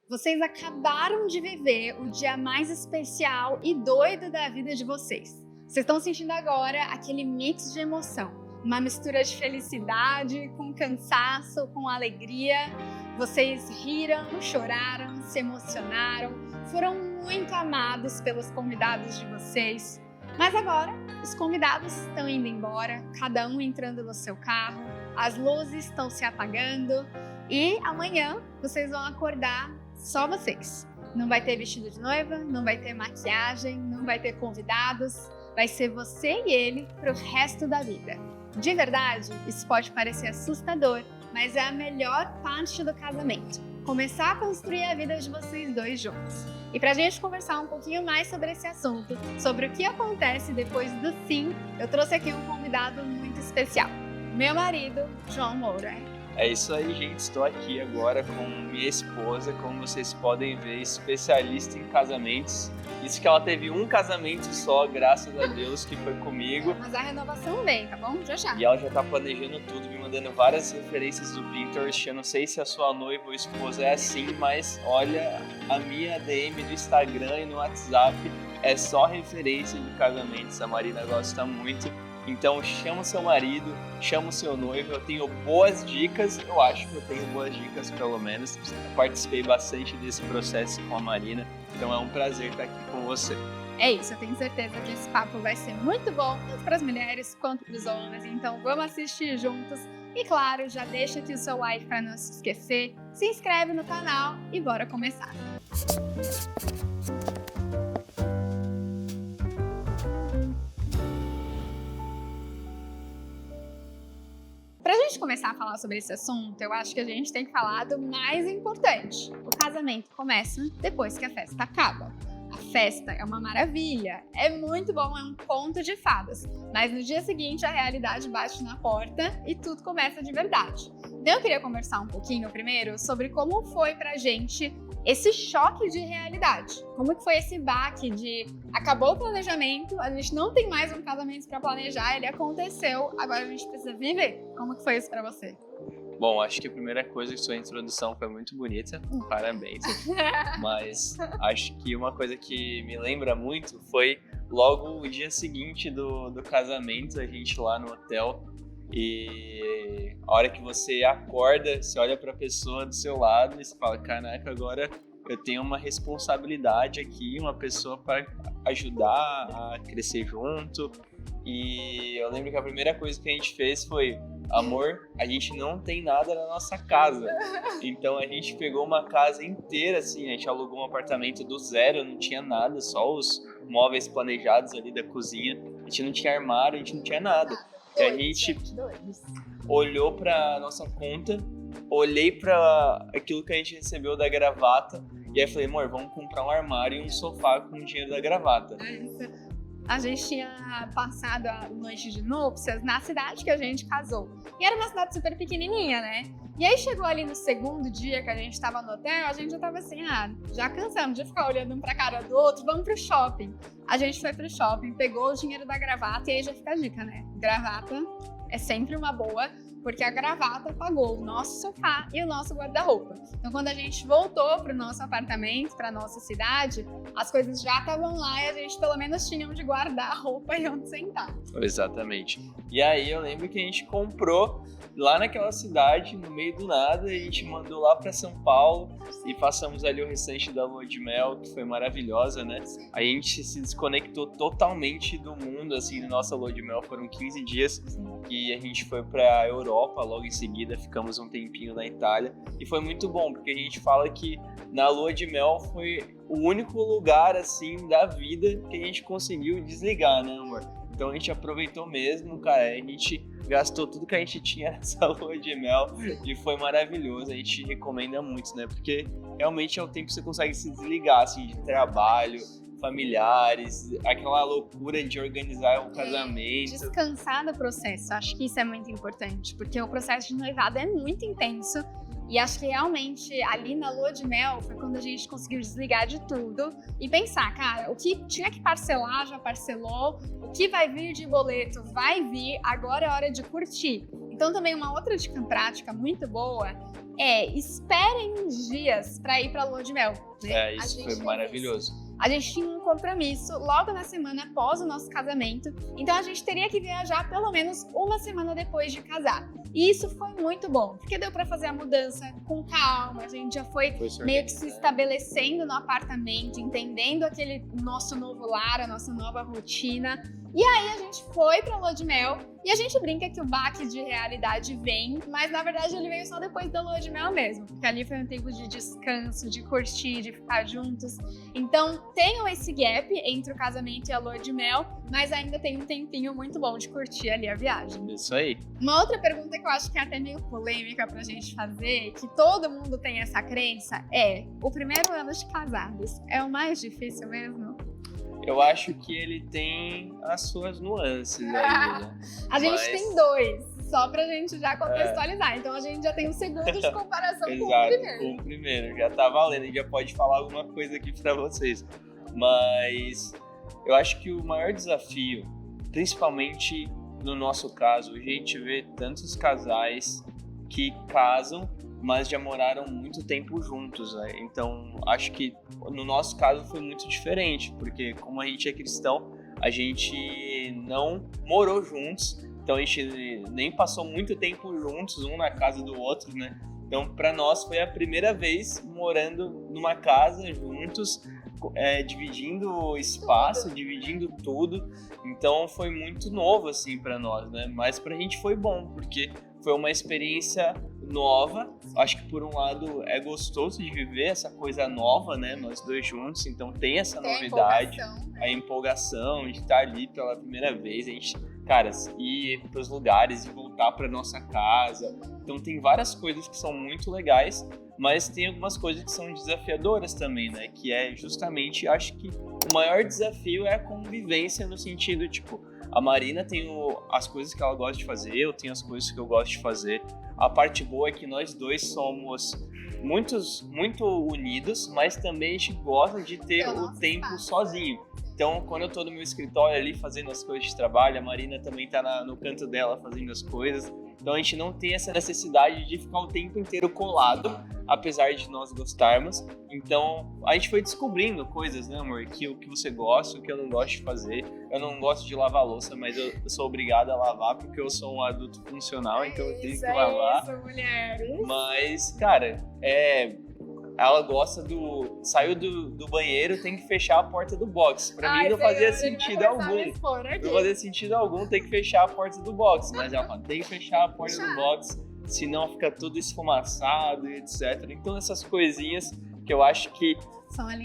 Vocês acabaram de viver o dia mais especial e doido da vida de vocês. Vocês estão sentindo agora aquele mix de emoção, uma mistura de felicidade com cansaço, com alegria. Vocês riram, choraram, se emocionaram, foram muito amados pelos convidados de vocês. Mas agora, os convidados estão indo embora, cada um entrando no seu carro, as luzes estão se apagando e amanhã vocês vão acordar só vocês. Não vai ter vestido de noiva, não vai ter maquiagem, não vai ter convidados, vai ser você e ele pro resto da vida. De verdade, isso pode parecer assustador, mas é a melhor parte do casamento. Começar a construir a vida de vocês dois juntos. E pra gente conversar um pouquinho mais sobre esse assunto, sobre o que acontece depois do sim, eu trouxe aqui um convidado muito especial. Meu marido, João Moura. É isso aí, gente. Estou aqui agora com minha esposa, como vocês podem ver, especialista em casamentos. Isso que ela teve um casamento só, graças a Deus, que foi comigo. Mas a renovação vem, tá bom? Já já. E ela já tá planejando tudo, me mandando várias referências do Pinterest. Eu não sei se a sua noiva ou esposa é assim, mas olha, a minha DM do Instagram e no WhatsApp é só referência de casamentos. A Marina gosta muito. Então chama o seu marido, chama o seu noivo. Eu tenho boas dicas, eu acho que eu tenho boas dicas pelo menos. Eu participei bastante desse processo com a Marina, então é um prazer estar aqui com você. É isso, eu tenho certeza que esse papo vai ser muito bom, tanto para as mulheres quanto para os homens. Então vamos assistir juntos. E claro, já deixa aqui o seu like para não se esquecer, se inscreve no canal e bora começar. Pra gente começar a falar sobre esse assunto, eu acho que a gente tem que falar do mais importante. O casamento começa depois que a festa acaba. A festa é uma maravilha, é muito bom, é um conto de fadas. Mas no dia seguinte a realidade bate na porta e tudo começa de verdade. Então eu queria conversar um pouquinho primeiro sobre como foi pra gente esse choque de realidade. Como que foi esse baque de acabou o planejamento, a gente não tem mais um casamento para planejar, ele aconteceu, agora a gente precisa viver. Como que foi isso para você? Bom, acho que a primeira coisa, sua introdução foi muito bonita, parabéns. Mas acho que uma coisa que me lembra muito foi logo o dia seguinte do casamento, a gente lá no hotel. E a hora que você acorda, você olha para a pessoa do seu lado e você fala, caraca, agora eu tenho uma responsabilidade aqui, uma pessoa para ajudar a crescer junto. E eu lembro que a primeira coisa que a gente fez foi, amor, a gente não tem nada na nossa casa. Então a gente pegou uma casa inteira, assim, a gente alugou um apartamento do zero, não tinha nada, só os móveis planejados ali da cozinha. A gente não tinha armário, a gente não tinha nada. E a gente olhou pra nossa conta, olhei pra aquilo que a gente recebeu da gravata e aí falei, amor, vamos comprar um armário e um sofá com o dinheiro da gravata. A gente tinha passado a noite de núpcias na cidade que a gente casou. E era uma cidade super pequenininha, né? E aí chegou ali no segundo dia que a gente tava no hotel, a gente já tava assim, já cansamos de ficar olhando um pra cara do outro, vamos pro shopping. A gente foi pro shopping, pegou o dinheiro da gravata e aí já fica a dica, né? Gravata é sempre uma boa, porque a gravata pagou o nosso sofá e o nosso guarda-roupa. Então, quando a gente voltou pro nosso apartamento, pra nossa cidade, as coisas já estavam lá e a gente pelo menos tinha onde guardar a roupa e onde sentar. Exatamente. E aí eu lembro que a gente comprou lá naquela cidade, no meio do nada, e a gente mandou lá para São Paulo e passamos ali o restante da lua de mel, que foi maravilhosa, né? A gente se desconectou totalmente do mundo, assim, na nossa lua de mel. Foram 15 dias que a gente foi pra Europa, logo em seguida ficamos um tempinho na Itália. E foi muito bom, porque a gente fala que na lua de mel foi o único lugar, assim, da vida que a gente conseguiu desligar, né, amor? Então a gente aproveitou mesmo, cara, a gente gastou tudo que a gente tinha nessa lua de mel e foi maravilhoso, a gente recomenda muito, né, porque realmente é o tempo que você consegue se desligar, assim, de trabalho, familiares, aquela loucura de organizar o casamento. Descansar do processo, acho que isso é muito importante, porque o processo de noivado é muito intenso. E acho que realmente ali na lua de mel foi quando a gente conseguiu desligar de tudo e pensar, cara, o que tinha que parcelar já parcelou, o que vai vir de boleto vai vir, agora é hora de curtir. Então também uma outra dica prática muito boa é esperem uns dias para ir para lua de mel. Né? Isso foi maravilhoso. A gente tinha um compromisso logo na semana após o nosso casamento, então a gente teria que viajar pelo menos uma semana depois de casar. E isso foi muito bom, porque deu para fazer a mudança com calma, a gente já foi meio que se estabelecendo no apartamento, entendendo aquele nosso novo lar, a nossa nova rotina. E aí a gente foi pra lua de mel e a gente brinca que o baque de realidade vem, mas na verdade ele veio só depois da lua de mel mesmo, porque ali foi um tempo de descanso, de curtir, de ficar juntos. Então tenham esse gap entre o casamento e a lua de mel, mas ainda tem um tempinho muito bom de curtir ali a viagem. Isso aí. Uma outra pergunta que eu acho que é até meio polêmica pra gente fazer, que todo mundo tem essa crença, é: o primeiro ano de casados é o mais difícil mesmo? Eu acho que ele tem as suas nuances aí, né? A gente tem 2, só pra gente já contextualizar. Então a gente já tem um segundo de comparação com o primeiro. Com o primeiro, já tá valendo, já pode falar alguma coisa aqui pra vocês. Mas eu acho que o maior desafio, principalmente no nosso caso, a gente vê tantos casais que casam, mas já moraram muito tempo juntos, né? Então, acho que no nosso caso foi muito diferente, porque como a gente é cristão, a gente não morou juntos, então a gente nem passou muito tempo juntos, um na casa do outro, né? Então, para nós foi a primeira vez morando numa casa juntos, dividindo espaço, dividindo tudo. Então, foi muito novo assim para nós, né? Mas pra gente foi bom, porque foi uma experiência nova. Acho que por um lado é gostoso de viver essa coisa nova, né? Nós dois juntos, então tem essa novidade, a empolgação de estar ali pela primeira vez, a gente, cara, ir para os lugares e voltar para nossa casa. Então tem várias coisas que são muito legais, mas tem algumas coisas que são desafiadoras também, né? Que é justamente, acho que o maior desafio é a convivência no sentido, tipo, a Marina tem as coisas que ela gosta de fazer, eu tenho as coisas que eu gosto de fazer. A parte boa é que nós dois somos muito unidos, mas também a gente gosta de ter o tempo sozinho. Então, quando eu tô no meu escritório ali fazendo as coisas de trabalho, a Marina também tá no canto dela fazendo as coisas. Então, a gente não tem essa necessidade de ficar o tempo inteiro colado, apesar de nós gostarmos. Então, a gente foi descobrindo coisas, né, amor? O que você gosta, o que eu não gosto de fazer. Eu não gosto de lavar louça, mas eu sou obrigado a lavar porque eu sou um adulto funcional, então eu tenho que lavar. Isso, mulheres. Mas, cara, ela gosta saiu do banheiro, tem que fechar a porta do box. Pra mim não fazia sentido algum. Não fazia sentido algum ter que fechar a porta do box. Mas ela fala, tem que fechar a porta do box, senão fica tudo esfumaçado e etc. Então essas coisinhas que eu acho que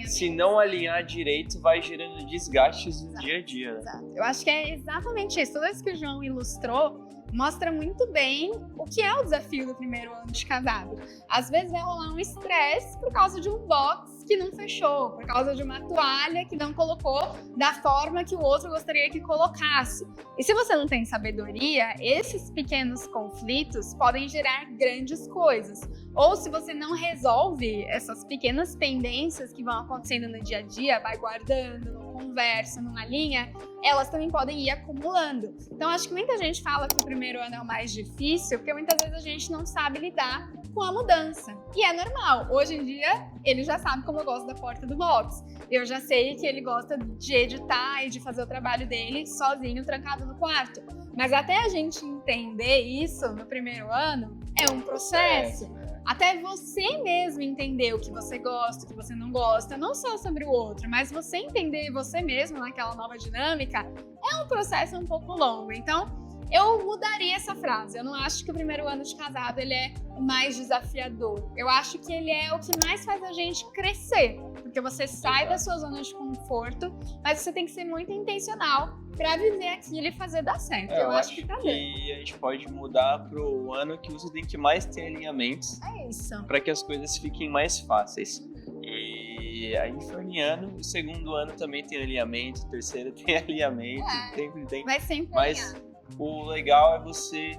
se não alinhar direito, vai gerando desgastes no dia a dia. Exato. Eu acho que é exatamente isso. Tudo isso que o João ilustrou mostra muito bem o que é o desafio do primeiro ano de casado. Às vezes vai rolar um estresse por causa de um box que não fechou, por causa de uma toalha que não colocou da forma que o outro gostaria que colocasse. E se você não tem sabedoria, esses pequenos conflitos podem gerar grandes coisas. Ou se você não resolve essas pequenas pendências que vão acontecendo no dia a dia, vai guardando, não conversa, não alinha, elas também podem ir acumulando. Então, acho que muita gente fala que o primeiro ano é o mais difícil, porque muitas vezes a gente não sabe lidar com a mudança. E é normal. Hoje em dia, ele já sabe como eu gosto da porta do box. Eu já sei que ele gosta de editar e de fazer o trabalho dele sozinho, trancado no quarto. Mas até a gente entender isso no primeiro ano, é um processo. Até você mesmo entender o que você gosta, o que você não gosta, não só sobre o outro, mas você entender você mesmo naquela nova dinâmica, é um processo um pouco longo. Então, eu mudaria essa frase. Eu não acho que o primeiro ano de casado ele é o mais desafiador. Eu acho que ele é o que mais faz a gente crescer, porque você sai da sua zona de conforto, mas você tem que ser muito intencional para viver aquilo e fazer dar certo. Eu acho que tá dando. E a gente pode mudar pro ano que você tem que mais ter alinhamentos. É isso. Para que as coisas fiquem mais fáceis. E aí foi alinhando, o segundo ano também tem alinhamento, o terceiro tem alinhamento, sempre tem. Vai sempre Mas o legal é você,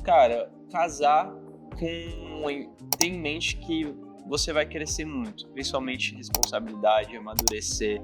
cara, casar com ter em mente que você vai crescer muito, principalmente responsabilidade, amadurecer,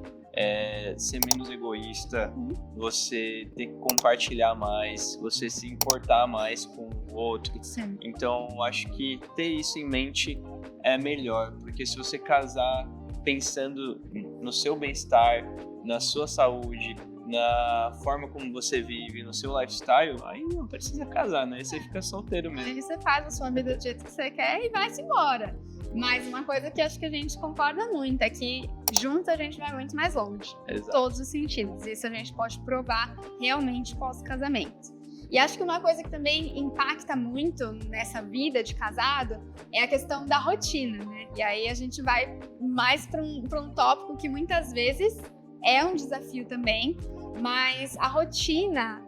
ser menos egoísta, você ter que compartilhar mais, você se importar mais com o outro. Sim. Então, acho que ter isso em mente é melhor, porque se você casar pensando no seu bem-estar, na sua saúde, na forma como você vive, no seu lifestyle, aí não precisa casar, né? Aí você fica solteiro mesmo. Aí você faz a sua vida do jeito que você quer e vai-se embora. Mas uma coisa que acho que a gente concorda muito é que junto a gente vai muito mais longe. Exato. Em todos os sentidos. Isso a gente pode provar realmente pós-casamento. E acho que uma coisa que também impacta muito nessa vida de casado é a questão da rotina, né? E aí a gente vai mais para um tópico que muitas vezes é um desafio também, mas a rotina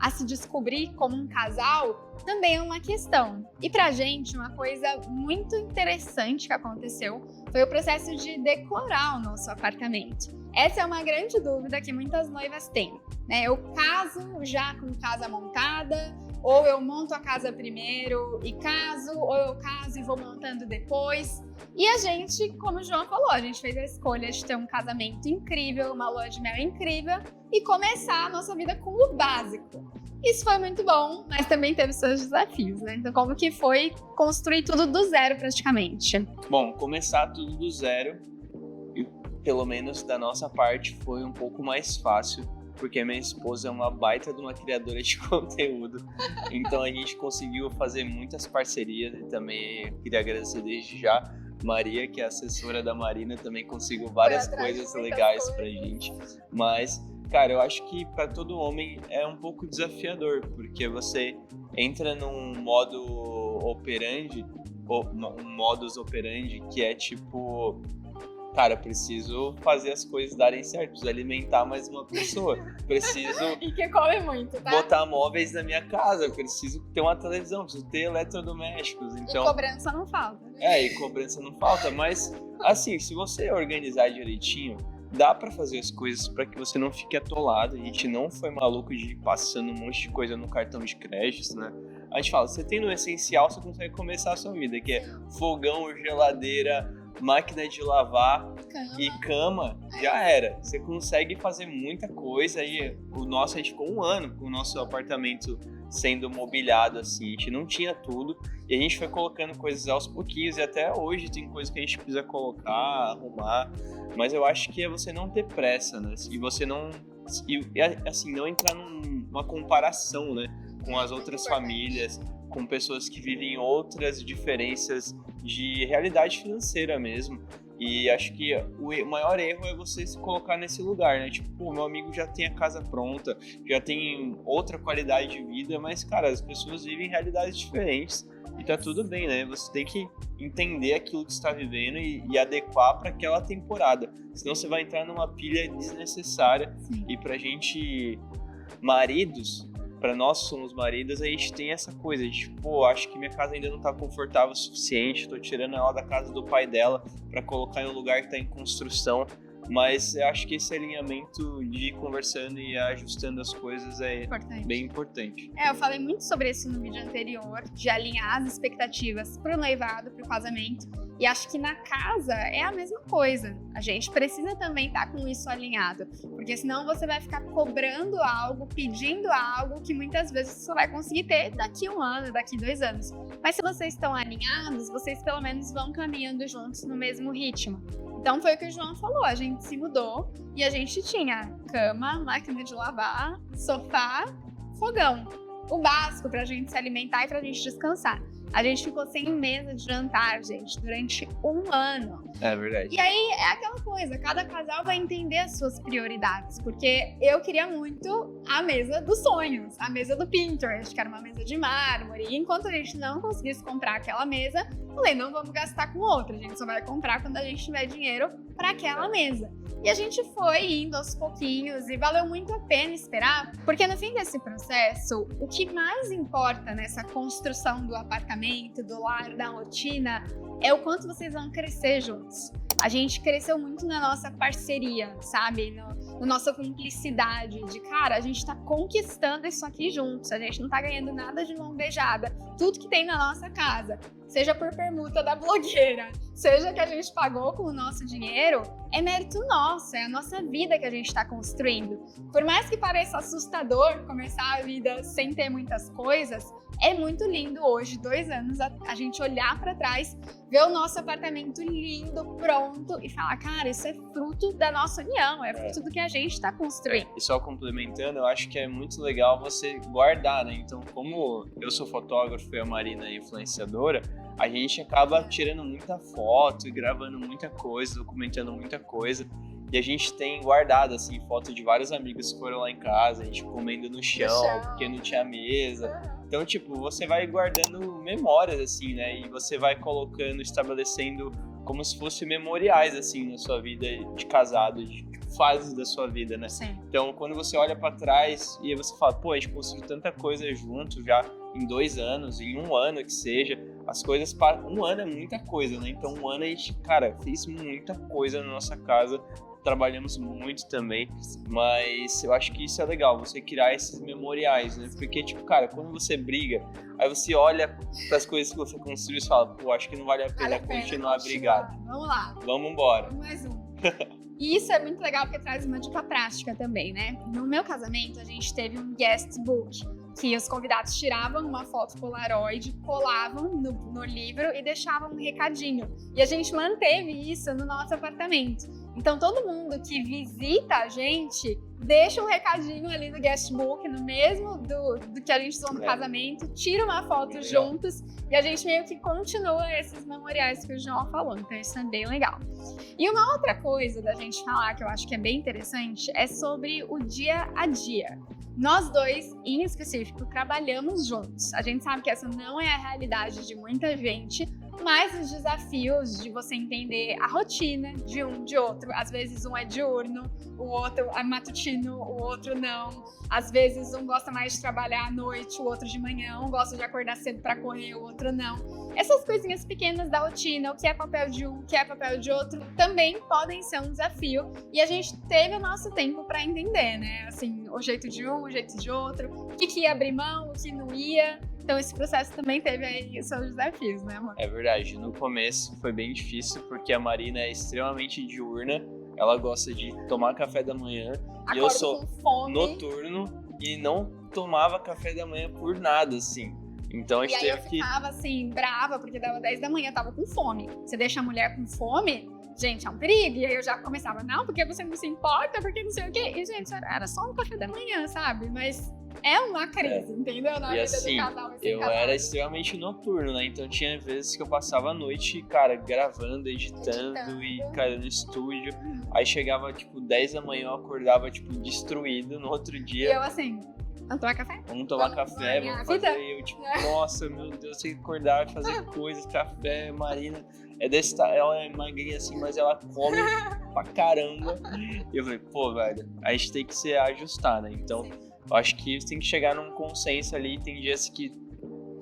a se descobrir como um casal também é uma questão. E pra gente, uma coisa muito interessante que aconteceu foi o processo de decorar o nosso apartamento. Essa é uma grande dúvida que muitas noivas têm, né? Eu caso já com casa montada, ou eu monto a casa primeiro e caso, ou eu caso e vou montando depois. E a gente, como o João falou, a gente fez a escolha de ter um casamento incrível, uma lua de mel incrível e começar a nossa vida com o básico. Isso foi muito bom, mas também teve seus desafios, né? Então, como que foi construir tudo do zero praticamente? Bom, começar tudo do zero, e pelo menos da nossa parte, foi um pouco mais fácil, porque minha esposa é uma baita de uma criadora de conteúdo. Então a gente conseguiu fazer muitas parcerias e também queria agradecer desde já Maria, que é assessora da Marina, também conseguiu várias coisas legais pra gente. Mas, cara, eu acho que para todo homem é um pouco desafiador, porque você entra num modo operandi, um modus operandi que é tipo, cara, preciso fazer as coisas darem certo, preciso alimentar mais uma pessoa, preciso E que come muito, tá? botar móveis na minha casa, preciso ter uma televisão, preciso ter eletrodomésticos. Então, E cobrança não falta, né? e cobrança não falta, mas assim, se você organizar direitinho, dá pra fazer as coisas pra que você não fique atolado. A gente não foi maluco de ir passando um monte de coisa no cartão de crédito, né? A gente fala, você tem no essencial, você consegue começar a sua vida, que é fogão, geladeira, máquina de lavar e cama, já era. Você consegue fazer muita coisa e o nosso, a gente ficou 1 ano com o nosso apartamento sendo mobiliado assim, a gente não tinha tudo e a gente foi colocando coisas aos pouquinhos e até hoje tem coisas que a gente precisa colocar, arrumar, mas eu acho que é você não ter pressa, né? E você não, assim, não entrar numa comparação, né, com as outras famílias, com pessoas que vivem outras diferenças de realidade financeira mesmo. E acho que o maior erro é você se colocar nesse lugar, né? Tipo, pô, meu amigo já tem a casa pronta, já tem outra qualidade de vida, mas, cara, as pessoas vivem realidades diferentes e tá tudo bem, né? Você tem que entender aquilo que você tá vivendo e adequar para aquela temporada. Senão você vai entrar numa pilha desnecessária. Sim. E pra gente, maridos, pra nós que somos maridos, a gente tem essa coisa, a gente, pô, acho que minha casa ainda não tá confortável o suficiente, tô tirando ela da casa do pai dela pra colocar em um lugar que tá em construção, mas eu acho que esse alinhamento de ir conversando e ajustando as coisas é bem importante. Eu falei muito sobre isso no vídeo anterior, de alinhar as expectativas pro noivado, pro casamento, e acho que na casa é a mesma coisa. A gente precisa também estar com isso alinhado, porque senão você vai ficar cobrando algo, pedindo algo que muitas vezes você só vai conseguir ter daqui 1 ano, daqui 2 anos. Mas se vocês estão alinhados, vocês pelo menos vão caminhando juntos no mesmo ritmo. Então foi o que o João falou, a gente se mudou e a gente tinha cama, máquina de lavar, sofá, fogão. O básico pra gente se alimentar e pra gente descansar. A gente ficou sem mesa de jantar, gente, durante 1 ano. É verdade. E aí é aquela coisa, cada casal vai entender as suas prioridades, porque eu queria muito a mesa dos sonhos, a mesa do Pinterest, que era uma mesa de mármore, e enquanto a gente não conseguisse comprar aquela mesa, falei, não vamos gastar com outra, a gente só vai comprar quando a gente tiver dinheiro para aquela mesa. E a gente foi indo aos pouquinhos e valeu muito a pena esperar, porque no fim desse processo, o que mais importa nessa construção do apartamento, do lar, da rotina, é o quanto vocês vão crescer juntos. A gente cresceu muito na nossa parceria, sabe? na nossa cumplicidade, de cara, a gente tá conquistando isso aqui juntos, a gente não tá ganhando nada de mão beijada, tudo que tem na nossa casa, seja por permuta da blogueira, seja que a gente pagou com o nosso dinheiro, é mérito nosso, é a nossa vida que a gente está construindo. Por mais que pareça assustador começar a vida sem ter muitas coisas, é muito lindo hoje, 2 anos, a gente olhar para trás, ver o nosso apartamento lindo, pronto e falar, cara, isso é fruto da nossa união, é fruto do que a gente está construindo. E só complementando, eu acho que é muito legal você guardar, né? Então, como eu sou fotógrafo e a Marina é influenciadora, a gente acaba tirando muita foto e gravando muita coisa, documentando muita coisa. E a gente tem guardado, assim, foto de vários amigos que foram lá em casa, a gente comendo no chão, porque não tinha mesa. Então, tipo, você vai guardando memórias, assim, né? E você vai colocando, estabelecendo como se fossem memoriais, assim, na sua vida de casado, de fases da sua vida, né? Sim. Então, quando você olha pra trás e aí você fala, pô, a gente construiu tanta coisa junto já em 2 anos, em 1 ano que seja, as coisas para 1 ano é muita coisa, né? Então, 1 ano a gente, cara, fez muita coisa na nossa casa, trabalhamos muito também, mas eu acho que isso é legal, você criar esses memoriais, né? Porque, tipo, cara, quando você briga, aí você olha pras coisas que você construiu e fala, pô, acho que não vale a pena continuar brigado. Vamos lá. Vamos embora. Mais um. E isso é muito legal porque traz uma dica prática também, né? No meu casamento, a gente teve um guest book, que os convidados tiravam uma foto Polaroid, colavam no livro e deixavam um recadinho. E a gente manteve isso no nosso apartamento. Então, todo mundo que visita a gente deixa um recadinho ali no guestbook, no mesmo do que a gente usou no casamento, tira uma foto juntos e a gente meio que continua esses memoriais que o João falou. Então, isso é bem legal. E uma outra coisa da gente falar, que eu acho que é bem interessante, é sobre o dia a dia. Nós dois, em específico, trabalhamos juntos. A gente sabe que essa não é a realidade de muita gente, mas os desafios de você entender a rotina de um de outro. Às vezes um é diurno, o outro é matutino, o outro não. Às vezes um gosta mais de trabalhar à noite, o outro de manhã. Um gosta de acordar cedo para correr, o outro não. Essas coisinhas pequenas da rotina, o que é papel de um, o que é papel de outro, também podem ser um desafio. E a gente teve o nosso tempo para entender, né? Assim, o jeito de um, o jeito de outro, o que ia abrir mão, o que não ia. Então esse processo também teve aí os seus desafios, né, amor? É verdade, no começo foi bem difícil porque a Marina é extremamente diurna, ela gosta de tomar café da manhã e eu sou noturno e não tomava café da manhã por nada, assim. Então a gente teve que... eu ficava assim, brava, porque dava 10 da manhã, eu tava com fome. Você deixa a mulher com fome, gente, é um perigo. E aí eu já começava, não, porque você não se importa, porque não sei o quê. E, gente, era só um café da manhã, sabe? Mas é uma crise, entendeu? Na vida assim, do casal. Eu era extremamente noturno, né? Então tinha vezes que eu passava a noite, cara, gravando, editando e, cara, no estúdio. Aí chegava, tipo, 10 da manhã, eu acordava, tipo, destruído no outro dia. E eu assim... Vamos tomar café? Vamos tomar café, vamos fazer. E eu, tipo, nossa, meu Deus, tem que acordar e fazer coisas, café, Marina. Ela é magrinha assim, mas ela come pra caramba. E eu falei, pô, velho, a gente tem que se ajustar, né? Então, eu acho que tem que chegar num consenso ali. Tem dias que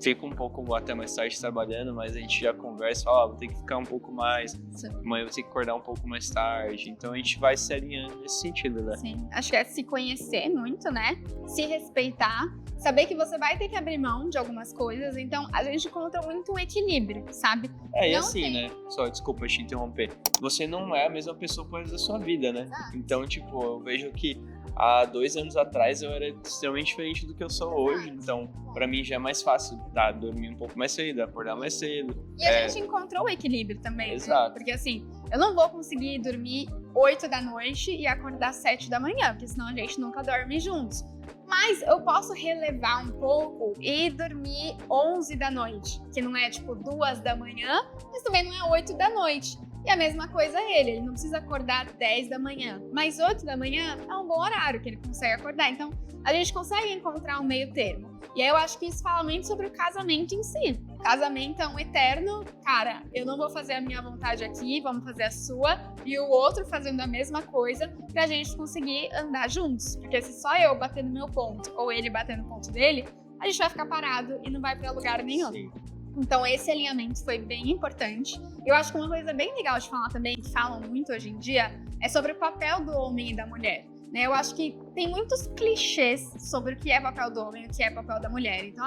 fica um pouco até mais tarde trabalhando, mas a gente já conversa, ó, vou ter que ficar um pouco mais, amanhã vou ter que acordar um pouco mais tarde. Então a gente vai se alinhando nesse sentido, né? Sim, acho que é se conhecer muito, né? Se respeitar, saber que você vai ter que abrir mão de algumas coisas, então a gente encontra muito um equilíbrio, sabe? É, e assim, né? Só, desculpa te interromper. Você não é a mesma pessoa por resto da sua vida, né? Então, tipo, eu vejo que há 2 anos atrás eu era extremamente diferente do que eu sou hoje, então pra mim já é mais fácil dormir um pouco mais cedo, acordar mais cedo. E a gente encontrou o equilíbrio também, exato. Né? Porque assim, eu não vou conseguir dormir 8 da noite e acordar 7 da manhã, porque senão a gente nunca dorme juntos. Mas eu posso relevar um pouco e dormir 11 da noite, que não é tipo 2 da manhã, mas também não é 8 da noite. E a mesma coisa ele não precisa acordar 10 da manhã, mas 8 da manhã é um bom horário que ele consegue acordar. Então, a gente consegue encontrar um meio termo. E aí eu acho que isso fala muito sobre o casamento em si. Casamento é um eterno, cara, eu não vou fazer a minha vontade aqui, vamos fazer a sua, e o outro fazendo a mesma coisa, pra gente conseguir andar juntos. Porque se só eu bater no meu ponto, ou ele bater no ponto dele, a gente vai ficar parado e não vai pra lugar nenhum. Sim. Então esse alinhamento foi bem importante. Eu acho que uma coisa bem legal de falar também, que falam muito hoje em dia, é sobre o papel do homem e da mulher. né? Eu acho que tem muitos clichês sobre o que é papel do homem e o que é papel da mulher. Então,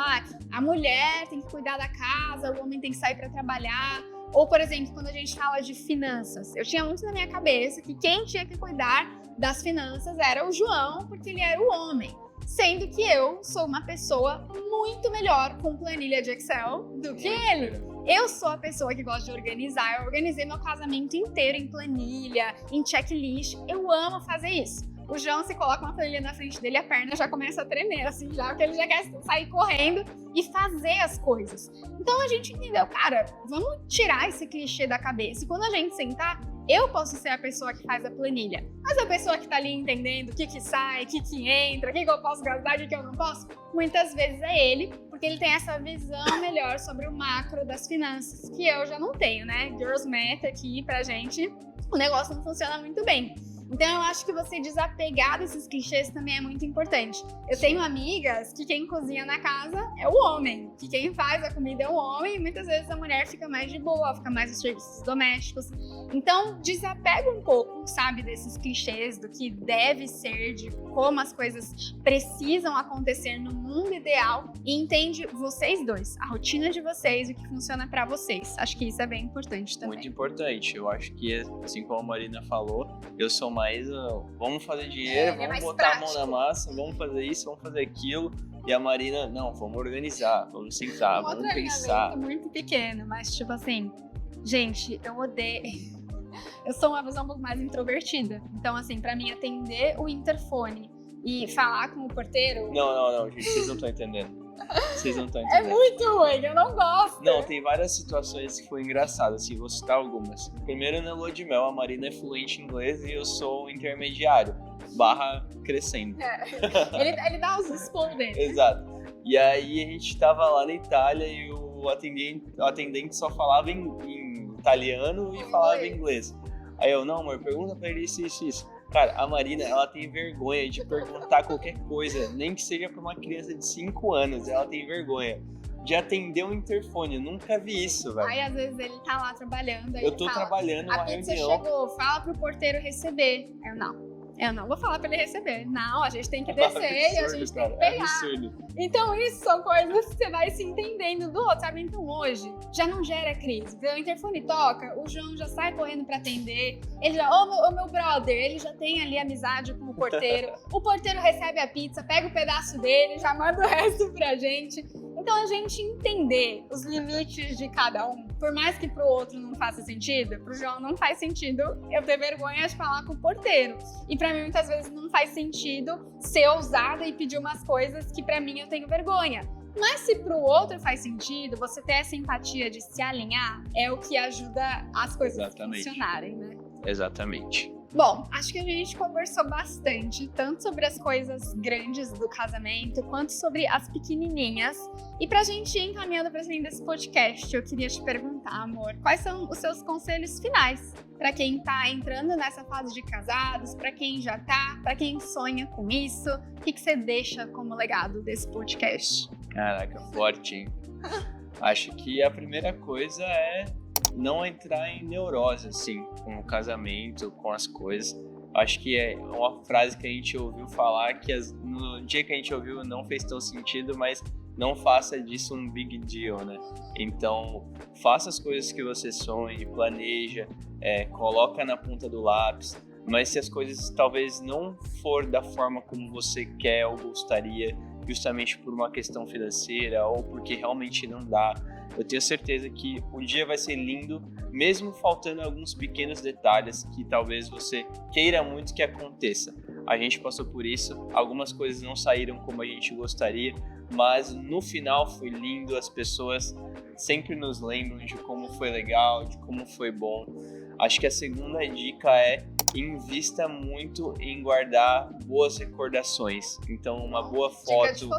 a mulher tem que cuidar da casa, o homem tem que sair para trabalhar. Ou, por exemplo, quando a gente fala de finanças, eu tinha muito na minha cabeça que quem tinha que cuidar das finanças era o João, porque ele era o homem. Sendo que eu sou uma pessoa muito melhor com planilha de Excel do que ele. Eu sou a pessoa que gosta de organizar. Eu organizei meu casamento inteiro em planilha, em checklist. Eu amo fazer isso. O João, se coloca uma planilha na frente dele, a perna já começa a tremer, assim, já, porque ele já quer sair correndo e fazer as coisas. Então a gente entendeu, cara, vamos tirar esse clichê da cabeça. E quando a gente sentar, eu posso ser a pessoa que faz a planilha. Mas a pessoa que tá ali entendendo o que sai, o que entra, o que eu posso gastar, o que eu não posso, muitas vezes é ele, porque ele tem essa visão melhor sobre o macro das finanças, que eu já não tenho, né? Girls Math aqui pra gente, o negócio não funciona muito bem. Então eu acho que você desapegar desses clichês também é muito importante. Eu tenho amigas que quem cozinha na casa é o homem, que quem faz a comida é o homem, e muitas vezes a mulher fica mais de boa, fica mais nos serviços domésticos. Então desapega um pouco, sabe, desses clichês, do que deve ser, de como as coisas precisam acontecer no mundo ideal, e entende vocês dois, a rotina de vocês, o que funciona pra vocês. Acho que isso é bem importante também. Muito importante. Eu acho que, assim como a Marina falou, eu sou mais, vamos fazer dinheiro, vamos botar prático. A mão na massa, vamos fazer isso, vamos fazer aquilo. E a Marina, não, vamos organizar, vamos sentar, vamos pensar. Muito pequeno, mas tipo assim, gente, eu odeio. Eu sou uma pessoa um pouco mais introvertida. Então, assim, pra mim, atender o interfone e falar com o porteiro... Não, gente, vocês não estão entendendo. Vocês não estão entendendo. É muito ruim, eu não gosto. Não, tem várias situações que foi engraçado, assim, vou citar algumas. Primeiro, na lua de mel, a Marina é fluente em inglês e eu sou intermediário, crescendo. Ele dá os expor dele. Exato. E aí a gente tava lá na Itália e o atendente só falava em italiano e falava inglês. Aí eu, não, amor, pergunta pra ele isso. Cara, a Marina, ela tem vergonha de perguntar qualquer coisa, nem que seja pra uma criança de 5 anos, ela tem vergonha de atender um interfone. Eu nunca vi isso, velho. Aí, às vezes, ele tá lá trabalhando, aí eu tô trabalhando uma reunião. A pizza chegou, fala pro porteiro receber. Eu não vou falar pra ele receber. Não, a gente tem que descer e a gente tem que pegar. Absurdo. Então, isso são coisas que você vai se entendendo do outro, sabe? Então, hoje, já não gera crise. O interfone toca, o João já sai correndo pra atender. Ele já, ô meu brother, ele já tem ali amizade com o porteiro. O porteiro recebe a pizza, pega o pedaço dele, já manda o resto pra gente. Então, a gente entender os limites de cada um, por mais que pro outro não faça sentido, pro João não faz sentido eu ter vergonha de falar com o porteiro. E pra mim, muitas vezes, não faz sentido ser ousada e pedir umas coisas que pra mim eu tenho vergonha. Mas se pro outro faz sentido, você ter essa empatia de se alinhar, é o que ajuda as coisas a funcionarem, né? Exatamente. Bom, acho que a gente conversou bastante, tanto sobre as coisas grandes do casamento, quanto sobre as pequenininhas. E pra gente ir encaminhando para o fim desse podcast, eu queria te perguntar, amor, quais são os seus conselhos finais para quem tá entrando nessa fase de casados, para quem já tá, para quem sonha com isso? O que você deixa como legado desse podcast? Caraca, forte, hein? Acho que a primeira coisa é não entrar em neurose, assim, com o casamento, com as coisas. Acho que é uma frase que a gente ouviu falar que no dia que a gente ouviu não fez tão sentido, mas não faça disso um big deal, né? Então, faça as coisas que você sonha, planeja, coloca na ponta do lápis, mas se as coisas talvez não for da forma como você quer ou gostaria, justamente por uma questão financeira ou porque realmente não dá, eu tenho certeza que o dia vai ser lindo, mesmo faltando alguns pequenos detalhes que talvez você queira muito que aconteça. A gente passou por isso, algumas coisas não saíram como a gente gostaria, mas no final foi lindo, as pessoas sempre nos lembram de como foi legal, de como foi bom. Acho que a segunda dica é invista muito em guardar boas recordações. Então, uma boa foto,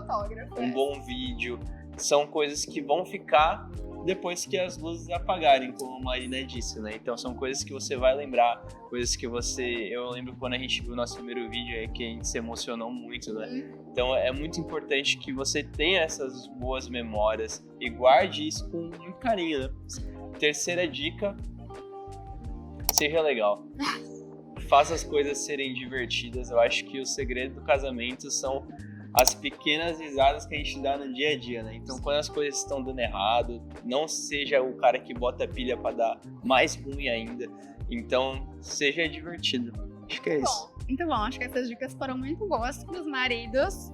um bom vídeo, são coisas que vão ficar depois que as luzes apagarem, como a Marina disse, né? Então são coisas que você vai lembrar, coisas que eu lembro quando a gente viu o nosso primeiro vídeo, que a gente se emocionou muito, né? Então é muito importante que você tenha essas boas memórias e guarde isso com muito carinho, né? Terceira dica, seja legal. faça as coisas serem divertidas. Eu acho que o segredo do casamento são as pequenas risadas que a gente dá no dia a dia, né? Então, quando as coisas estão dando errado, não seja o cara que bota pilha pra dar mais ruim ainda. Então, seja divertido. Acho que é isso. Muito bom. Acho que essas dicas foram muito boas para os maridos.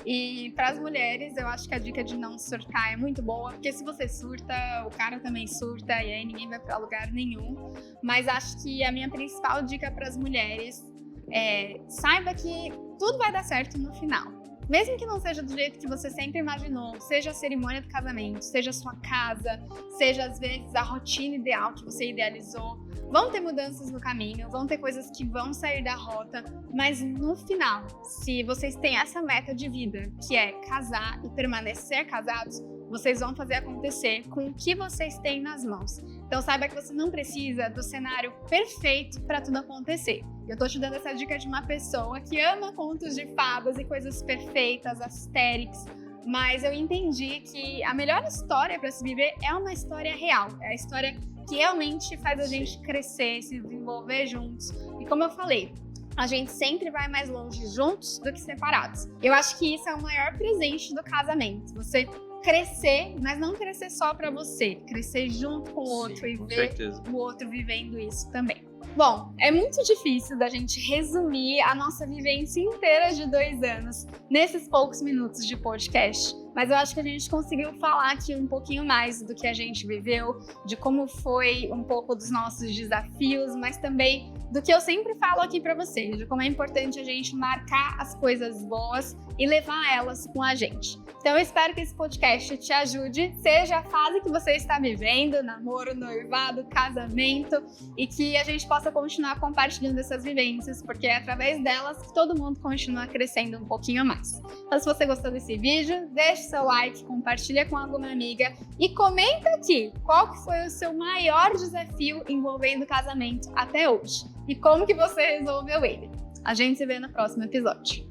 E para as mulheres, eu acho que a dica de não surtar é muito boa, porque se você surta, o cara também surta e aí ninguém vai para lugar nenhum. Mas acho que a minha principal dica para as mulheres é: saiba que tudo vai dar certo no final. Mesmo que não seja do jeito que você sempre imaginou, seja a cerimônia do casamento, seja a sua casa, seja às vezes a rotina ideal que você idealizou, vão ter mudanças no caminho, vão ter coisas que vão sair da rota, mas no final, se vocês têm essa meta de vida, que é casar e permanecer casados, vocês vão fazer acontecer com o que vocês têm nas mãos. Então saiba que você não precisa do cenário perfeito para tudo acontecer. Eu tô te dando essa dica de uma pessoa que ama contos de fadas e coisas perfeitas, Asterix, mas eu entendi que a melhor história para se viver é uma história real, é a história que realmente faz a gente crescer, se desenvolver juntos. E como eu falei, a gente sempre vai mais longe juntos do que separados. Eu acho que isso é o maior presente do casamento. Você crescer, mas não crescer só pra você. Crescer junto com o outro e ver certeza. O outro vivendo isso também. Bom, é muito difícil da gente resumir a nossa vivência inteira de 2 anos nesses poucos minutos de podcast. Mas eu acho que a gente conseguiu falar aqui um pouquinho mais do que a gente viveu, de como foi um pouco dos nossos desafios, mas também do que eu sempre falo aqui pra vocês, de como é importante a gente marcar as coisas boas e levar elas com a gente. Então eu espero que esse podcast te ajude, seja a fase que você está vivendo, namoro, noivado, casamento, e que a gente possa continuar compartilhando essas vivências, porque é através delas que todo mundo continua crescendo um pouquinho mais. Então se você gostou desse vídeo, deixe seu like, compartilha com alguma amiga e comenta aqui qual que foi o seu maior desafio envolvendo casamento até hoje e como que você resolveu ele. A gente se vê no próximo episódio.